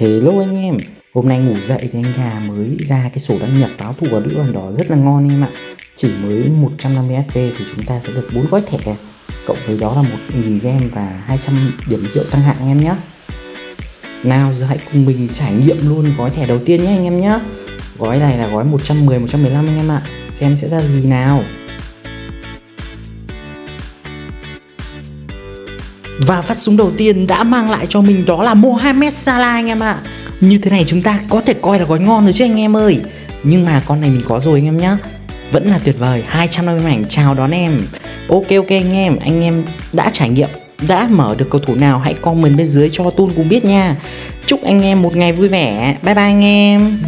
Hello anh em, hôm nay ngủ dậy thì anh gà mới ra cái sổ đăng nhập pháo thủ và lữ đoàn đỏ rất là ngon anh em ạ. Chỉ mới 150 FP thì chúng ta sẽ được 4 gói thẻ, cộng với đó là 1000 game và 200 điểm hiệu tăng hạng anh em nhé. Nào giờ hãy cùng mình trải nghiệm luôn gói thẻ đầu tiên nhé anh em nhé. Gói này là gói 110, 115 anh em ạ. Xem sẽ ra gì nào. Và phát súng đầu tiên đã mang lại cho mình đó là Mohamed Salah anh em ạ. Như thế này chúng ta có thể coi là gói ngon rồi chứ anh em ơi. Nhưng mà con này mình có rồi anh em nhá. Vẫn là tuyệt vời, 250 mảnh chào đón em. Ok anh em đã trải nghiệm, đã mở được cầu thủ nào hãy comment bên dưới cho Tun cùng biết nha. Chúc anh em một ngày vui vẻ. Bye bye anh em.